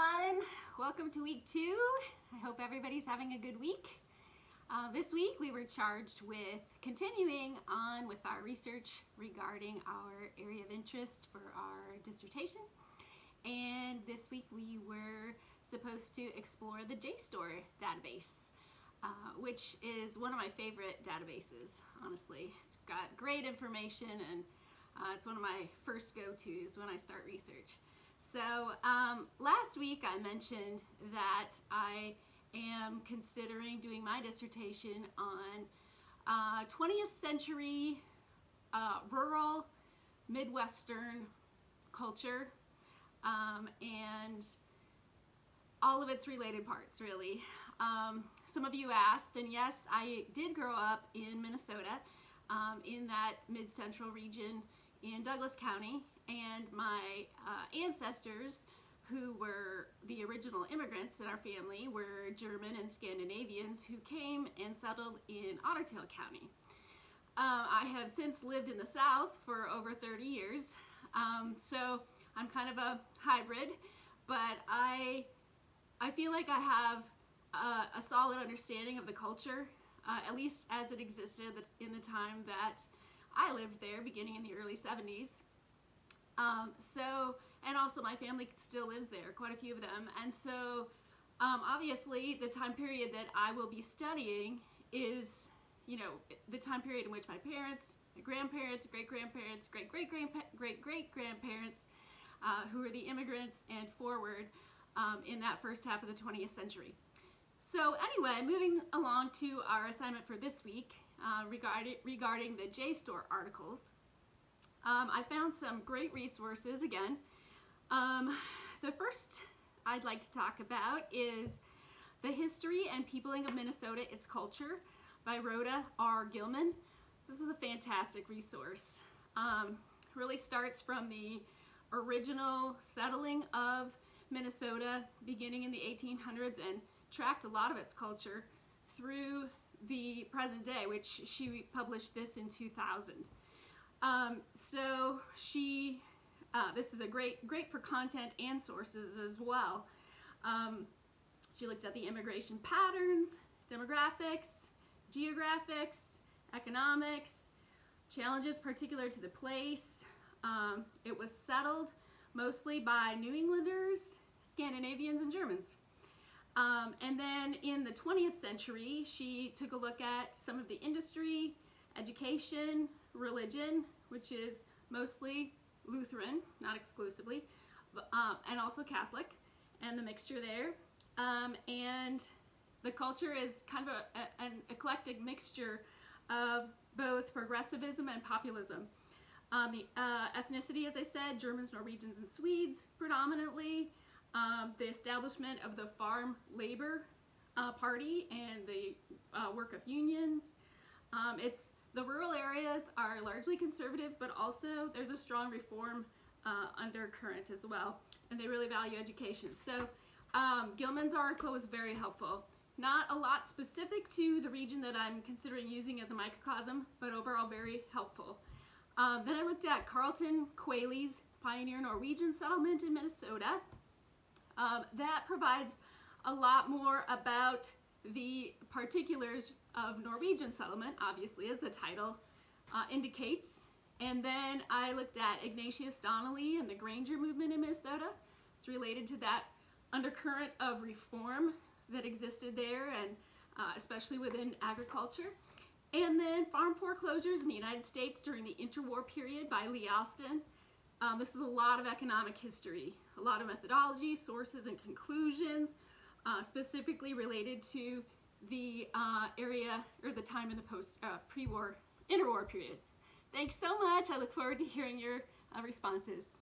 everyone. Welcome to week 2. I hope everybody's having a good week. This week we were charged with continuing on with our research regarding our area of interest for our dissertation. And this week we were supposed to explore the JSTOR database, which is one of my favorite databases, honestly. It's got great information and it's one of my first go-tos when I start research. So last week I mentioned that I am considering doing my dissertation on 20th century rural Midwestern culture and all of its related parts, really. Some of you asked, and yes, I did grow up in Minnesota, in that mid-central region in Douglas County, and my ancestors, who were the original immigrants in our family, were German and Scandinavians who came and settled in Ottertail County. I have since lived in the South for over 30 years, so I'm kind of a hybrid, but I feel like I have a solid understanding of the culture, at least as it existed in the time that I lived there, beginning in the early 70s. And also my family still lives there, quite a few of them. And so obviously the time period that I will be studying is, the time period in which my parents, my grandparents, great-grandparents, great-great-great-great-grandparents, who were the immigrants and forward in that first half of the 20th century. So anyway, moving along to our assignment for this week regarding the JSTOR articles. I found some great resources again. The first I'd like to talk about is The History and Peopling of Minnesota, Its Culture by Rhoda R. Gilman. This is a fantastic resource. Really starts from the original settling of Minnesota beginning in the 1800s and tracked a lot of its culture through the present day, which she published this in 2000. So this is a great for content and sources as well. She looked at the immigration patterns, demographics, geographics, economics, challenges particular to the place. It was settled mostly by New Englanders, Scandinavians, and Germans. And then in the 20th century, she took a look at some of the industry, education, religion, which is mostly Lutheran, not exclusively, and also Catholic, and the mixture there. And the culture is kind of an eclectic mixture of both progressivism and populism. The ethnicity, as I said, Germans, Norwegians, and Swedes predominantly. The establishment of the Farm Labor Party and the work of unions. The rural areas are largely conservative, but also there's a strong reform undercurrent as well, and they really value education. So Gilman's article was very helpful. Not a lot specific to the region that I'm considering using as a microcosm, but overall very helpful. Then I looked at Carlton Qualey's Pioneer Norwegian Settlement in Minnesota. That provides a lot more about the particulars of Norwegian settlement, obviously, as the title indicates. And then I looked at Ignatius Donnelly and the Granger movement in Minnesota. It's related to that undercurrent of reform that existed there, and especially within agriculture. And then Farm Foreclosures in the United States during the interwar period by Lee Alston. This is a lot of economic history, a lot of methodology, sources, and conclusions, specifically related to the area or the time in the pre-war, interwar period. Thanks so much. I look forward to hearing your responses.